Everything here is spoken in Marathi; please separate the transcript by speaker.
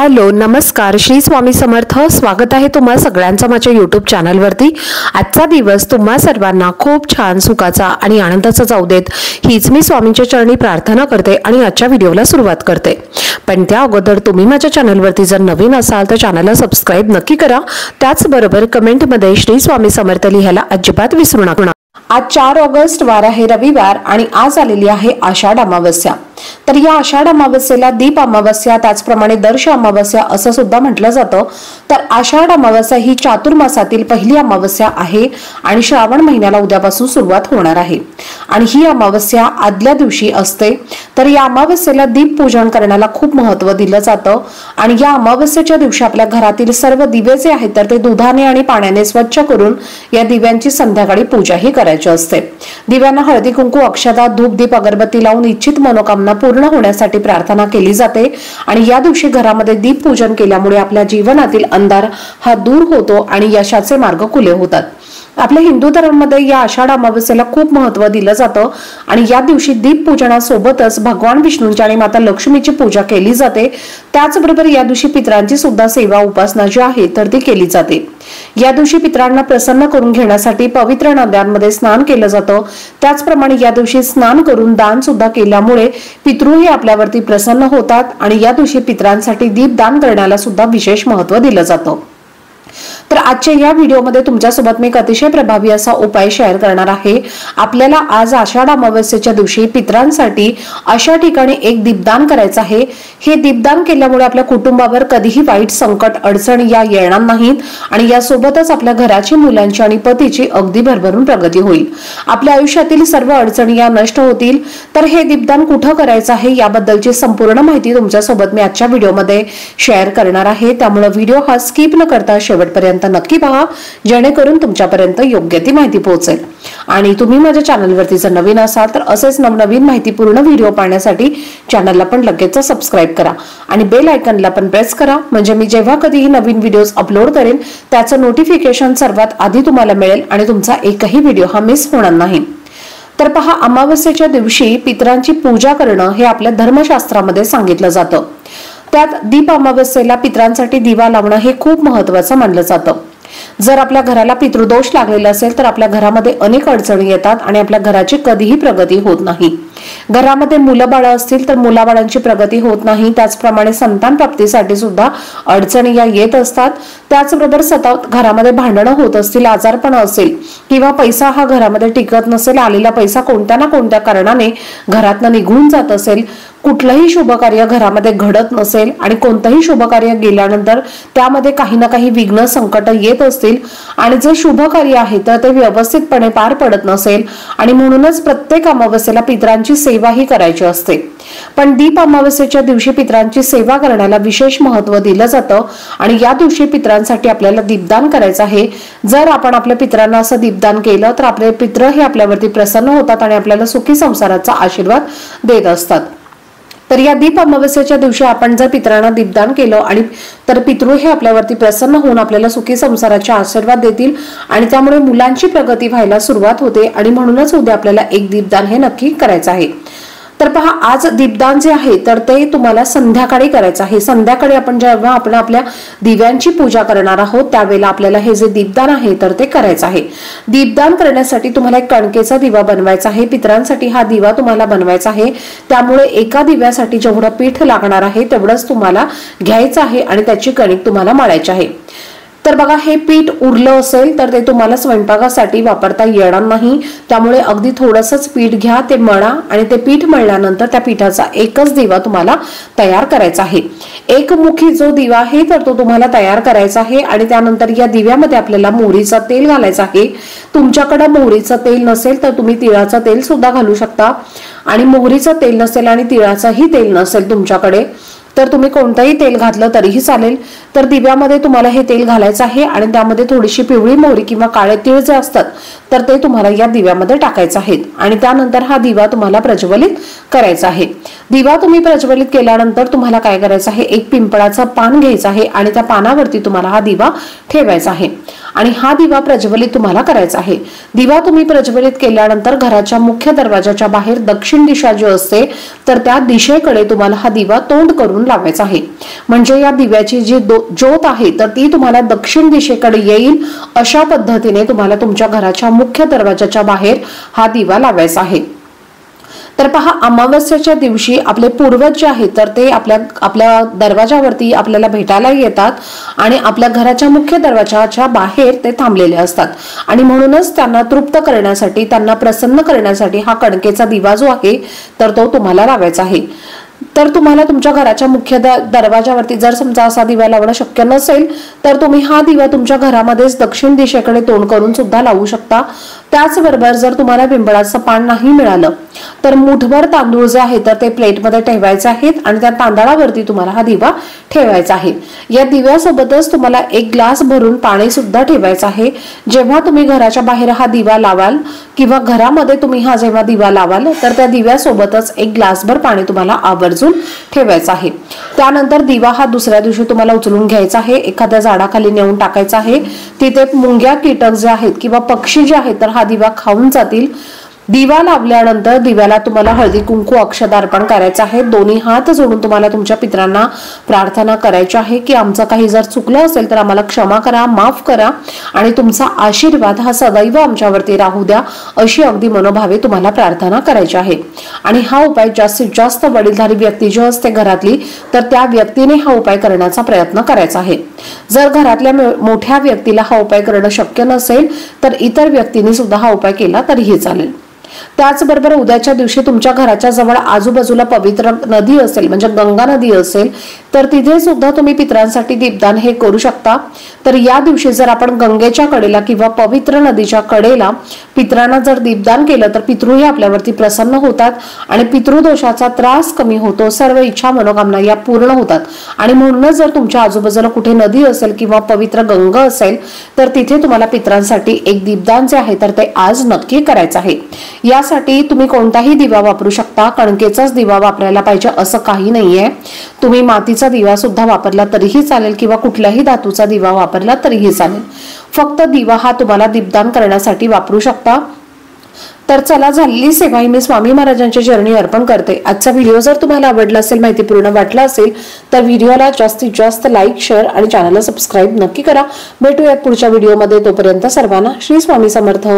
Speaker 1: हॅलो नमस्कार श्री स्वामी समर्थ। स्वागत आहे तुम्हा सगळ्यांचं माझ्या YouTube चॅनलवरती। आजचा दिवस तुम्हा सर्वांना खूप छान सुखाचा आणि आनंदाचा जाऊ देत हीच मी स्वामींच्या चरणी प्रार्थना करते आणि आजच्या व्हिडिओला सुरुवात करते। पण त्या अगोदर तुम्ही माझ्या चॅनलवरती जर नवीन असाल तर चॅनलला सबस्क्राइब नक्की करा। त्याचबरोबर कमेंटमध्ये श्री स्वामी समर्थ लिहायला अजिबात विसरू नका। आज 4 ऑगस्ट वार आहे रविवार आणि आज आलेली आहे आषाढ अमावस्या। तर या आषाढ अमावस्येला दीप अमावस्या त्याचप्रमाणे दर्श अमावस्या असं सुद्धा म्हटलं जातं। तर आषाढ अमावस्या ही चातुर्मासातील पहिली अमावस्या आहे आणि श्रावण महिन्याला उद्यापासून सुरुवात होणार आहे आणि ही अमावस्या आदल्या दिवशी असते। तर या अमावस्येला दीप पूजन करण्याला खूप महत्त्व दिलं जातं आणि या अमावस्येच्या दिवशी आपल्या घरातील सर्व दिवे जे आहेत तर ते दुधाने आणि पाण्याने स्वच्छ करून या दिव्यांची संध्याकाळी पूजाही करायची असते। दिव्यांना हळदी कुंकू अक्षता धूप दीप अगरबत्ती लावून इच्छित मनोकामना पूर्ण होण्यासाठी प्रार्थना केली जाते आणि या दिवशी घरामध्ये दीप पूजन केल्यामुळे आपल्या जीवनातील अंधार हा दूर होतो आणि यशाचे मार्ग खुले होतात। आपल्या हिंदू धर्मामध्ये या आषाढ अमावस्येला खूप महत्त्व दिलं जातं आणि या दिवशी दीप पूजनासोबतच भगवान विष्णूंची आणि माता लक्ष्मीची पूजा केली जाते। त्याचबरोबर या दिवशी पितरांची सुद्धा सेवा उपासना जी आहे तर ती केली जाते। या दिवशी पितरांना प्रसन्न करून घेण्यासाठी पवित्र नद्यांमध्ये स्नान केलं जातं। त्याचप्रमाणे या दिवशी स्नान करून दान सुद्धा केल्यामुळे पितृ हे आपल्यावरती प्रसन्न होतात आणि या दिवशी पितरांसाठी दीप दान करण्याला सुद्धा विशेष महत्त्व दिलं जातं। तर आजच्या या व्हिडिओमध्ये तुमच्यासोबत मी एक अतिशय प्रभावी असा उपाय शेअर करणार आहे। आपल्याला आज आषाढ अमावस्येच्या दिवशी पितरांसाठी अशा ठिकाणी एक दीपदान करायचं आहे। हे दीपदान केल्यामुळे आपल्या कुटुंबावर कधीही वाईट संकट अडचण या येणार नाहीत आणि यासोबतच आपल्या घराची मुलांची आणि पतीची अगदी भरभरून प्रगती होईल। आपल्या आयुष्यातील सर्व अडचणी या नष्ट होतील। तर हे दीपदान कुठं करायचं आहे याबद्दलची संपूर्ण माहिती तुमच्यासोबत मी आजच्या व्हिडिओमध्ये शेअर करणार आहे। त्यामुळे व्हिडिओ हा स्किप न करता शेवटपर्यंत नक्की पहा जेणेकरून तुमच्यापर्यंत योग्य ती माहिती पोहोचेल। आणि तुम्ही माझ्या चॅनलवरती जर नवीन असाल तर असेच नवनवीन माहितीपूर्ण व्हिडिओ पाहण्यासाठी चॅनलला पण लगेच सबस्क्राइब करा आणि बेल आयकॉनला पण प्रेस करा म्हणजे मी जेव्हा कधीही नवीन व्हिडिओज अपलोड करेन त्याचं नोटिफिकेशन सर्वात आधी तुम्हाला मिळेल आणि तुमचा एकही व्हिडिओ हा मिस होणार नाही। तर पहा, अमावस्येच्या दिवशी पितरांची पूजा करणं हे आपल्या धर्मशास्त्रामध्ये सांगितलं जातं। त्यात दीप अमावस्येला पितरांसाठी दिवा लावणं हे खूप महत्त्वाचं मानलं जातं। जर आपल्या घराला पितृदोष लागलेला असेल तर आपल्या घरामध्ये अनेक अडचणी येतात आणि आपल्या घराची कधीही प्रगती होत नाही। घरामध्ये मुलं बाळ असतील तर मुलाबाळांची प्रगती होत नाही। त्याचप्रमाणे संतान प्राप्तीसाठी सुद्धा अडचणी या येत असतात। त्याचबरोबर सतत घरामध्ये भांडणं होत असतील, आजारपण असेल किंवा पैसा हा घरामध्ये टिकत नसेल, आलेला पैसा कोणत्या ना कोणत्या कारणाने घरातनं निघून जात असेल, कुठलंही शुभ कार्य घरामध्ये घडत नसेल आणि कोणतंही शुभ कार्य गेल्यानंतर त्यामध्ये काही ना काही विघ्न संकट येत असतील आणि जे शुभ कार्य आहे तर ते व्यवस्थितपणे पार पडत नसेल आणि म्हणूनच प्रत्येक अमावस्येला पितरांची सेवा ही करायची असते। पण दीप अमावस्येच्या दिवशी पितरांची सेवा करण्याला विशेष महत्त्व दिलं जातं आणि या दिवशी पितरांसाठी आपल्याला दीपदान करायचं आहे। जर आपण आपल्या पितरांना असं दीपदान केलं तर आपले पितृ हे आपल्यावरती प्रसन्न होतात आणि आपल्याला सुखी संसाराचा आशीर्वाद देत असतात। तर या दीप अमावस्येच्या दिवशी आपण जर पितरांना दीपदान केलं आणि तर पितृ हे आपल्यावरती प्रसन्न होऊन आपल्याला सुखी संसाराचे आशीर्वाद देतील आणि त्यामुळे मुलांची प्रगती व्हायला सुरुवात होते आणि म्हणूनच उद्या आपल्याला एक दीपदान हे नक्की करायचं आहे। तर पहा, आज दीपदान जे आहे तर ते तुम्हाला संध्याकाळी करायचं आहे। संध्याकाळी आपण जेव्हा आपल्या दिव्यांची पूजा करणार आहोत त्यावेळेला आपल्याला हे जे दीपदान आहे तर ते करायचं आहे। दीपदान करण्यासाठी तुम्हाला एक कणकेचा दिवा बनवायचा आहे। पितरांसाठी हा दिवा तुम्हाला बनवायचा आहे। त्यामुळे एका दिव्यासाठी जेवढं पीठ लागणार आहे तेवढंच तुम्हाला घ्यायचं आहे आणि त्याची कणिक तुम्हाला मळायची आहे। तर बघा, हे पीठ उरलं असेल तर ते तुम्हाला स्वयंपाकासाठी वापरता येणार नाही। त्यामुळे अगदी थोडंसंच पीठ घ्या, ते मळा आणि ते पीठ मळल्यानंतर त्या पिठाचा एकच दिवा तुम्हाला तयार करायचा आहे। एकमुखी जो दिवा आहे तर तो तुम्हाला तयार करायचा आहे आणि त्यानंतर या दिव्यामध्ये आपल्याला मोहरीचं तेल घालायचं आहे। तुमच्याकडे मोहरीचं तेल नसेल तर तुम्ही तिळाचं तेल सुद्धा घालू शकता आणि मोहरीचं तेल नसेल आणि तिळाचंही तेल नसेल तुमच्याकडे तर तुम्ही कोणतंही तेल घातलं तरीही चालेल। तर दिव्यामध्ये तुम्हाला हे तेल घालायचं आहे आणि त्यामध्ये थोडीशी पिवळी मोहरी किंवा काळे तीळ जे असतात तर ते तुम्हाला या दिव्यामध्ये टाकायचं आहे आणि त्यानंतर हा दिवा तुम्हाला प्रज्वलित करायचा आहे। दिवा तुम्ही प्रज्वलित केल्यानंतर तुम्हाला काय करायचं आहे, एक पिंपळाचं पान घ्यायचं आहे आणि त्या पानावरती तुम्हाला हा दिवा ठेवायचा आहे आणि हा दिवा प्रज्वलित तुम्हाला करायचा आहे। दिवा तुम्ही प्रज्वलित केल्यानंतर घराच्या मुख्य दरवाजाच्या बाहेर दक्षिण दिशा जी असते तर त्या दिशेकडे तुम्हाला हा दिवा तोंड करून लावायचा आहे। म्हणजे या दिव्याची जी ज्योत आहे तर ती तुम्हाला दक्षिण दिशेकडे येईल अशा पद्धतीने तुम्हाला तुमच्या घराच्या मुख्य दरवाजाच्या बाहेर हा दिवा लावायचा आहे। तर पहा, अमावस्येच्या दिवशी आपले पूर्वज जे आहेत तर ते आपल्या दरवाजावरती आपल्याला भेटायला येतात आणि आपल्या घराच्या मुख्य दरवाजाच्या बाहेर ते थांबलेले असतात आणि म्हणूनच त्यांना तृप्त करण्यासाठी, त्यांना प्रसन्न करण्यासाठी हा कणकेचा दिवा जो आहे तर तो तुम्हाला लावायचा आहे। तर तुम्हाला तुमच्या घराच्या मुख्य दरवाजावरती जर समजा असा दिवा लावणं शक्य नसेल तर तुम्ही हा दिवा तुमच्या घरामध्येच दक्षिण दिशेकडे तोंड करून सुद्धा लावू शकता। त्याचबरोबर जर तुम्हाला बिंबळाचं पान नाही मिळालं तर मुठभर तांदूळ जे आहे तर ते प्लेटमध्ये ठेवायचे आहेत आणि त्या तांदळावरती तुम्हाला हा दिवा ठेवायचा आहे। या दिव्यासोबतच तुम्हाला एक ग्लास भरून पाणी सुद्धा ठेवायचं आहे। जेव्हा तुम्ही घराच्या बाहेर हा दिवा लावाल किंवा घरामध्ये तुम्ही हा जेव्हा दिवा लावाल तर त्या दिव्यासोबतच एक ग्लासभर पाणी तुम्हाला आवर्जून ठेवायचं आहे। त्यानंतर दिवा हा दुसऱ्या दिवशी तुम्हाला उचलून घ्यायचा आहे, एखाद्या झाडाखाली नेऊन टाकायचा आहे। तिथे मुंग्या, कीटक जे आहेत किंवा पक्षी जे आहेत तर हा दिवा खाऊन जातील। दिवा लावल्यानंतर दिव्याला तुम्हाला हळदी कुंकू अक्षता अर्पण करायचं आहे। दोन्ही हात जोडून तुम्हाला तुमच्या पितरांना प्रार्थना करायची आहे की आमचं काही जर चुकलं असेल तर आम्हाला क्षमा करा, माफ करा आणि तुमचा आशीर्वाद हा सदैव आमच्यावरती राहू द्या, अशी अगदी मनोभावे तुम्हाला प्रार्थना करायची आहे। आणि हा उपाय जास्तीत जास्त वडीलधारी व्यक्ती जी असते घरातली तर त्या व्यक्तीने हा उपाय करण्याचा प्रयत्न करायचा आहे। जर घरातल्या मोठ्या व्यक्तीला हा उपाय करणं शक्य नसेल तर इतर व्यक्तीने सुद्धा हा उपाय केला तरीही चालेल। त्याचबरोबर उद्याच्या दिवशी तुमच्या घराच्या जवळ आजूबाजूला पवित्र नदी असेल म्हणजे गंगा नदी असेल तर तिथे सुद्धा तुम्ही पितरांसाठी दीपदान हे करू शकता। तर या दिवशी जर आपण गंगेच्या कडेला किंवा पवित्र नदीच्या कडेला पितरांना जर दीपदान केलं तर पितृही आपल्यावरती प्रसन्न होतात आणि पितृदोषाचा त्रास कमी होतो, सर्व इच्छा मनोकामना या पूर्ण होतात। आणि म्हणूनच जर तुमच्या आजूबाजूला कुठे नदी असेल किंवा पवित्र गंगा असेल तर तिथे तुम्हाला पितरांसाठी एक दीपदान जे आहे तर ते आज नक्की करायचं आहे। यासाठी तुम्ही कोणताही दिवा वापरू शकता, कणकेचाच दिवा वापरायला पाहिजे असं काही नाहीये। तुम्ही मातीचा दिवा सुद्धा वापरला तरीही चालेल किंवा कुठल्याही धातूचा दिवा वापरला तरीही चालेल, फक्त दिवा हा तुम्हाला दीपदान करण्यासाठी वापरू शकता। तर चला, झालेली सेवा ही मी स्वामी महाराजांच्या चरणी अर्पण करते। आजचा व्हिडिओ जर तुम्हाला आवडला असेल, माहितीपूर्ण वाटला असेल तर व्हिडिओला जास्तीत जास्त लाईक, शेअर आणि चॅनलला सबस्क्राईब नक्की करा। भेटूयात पुढच्या व्हिडिओमध्ये, तोपर्यंत सर्वांना श्री स्वामी समर्थ।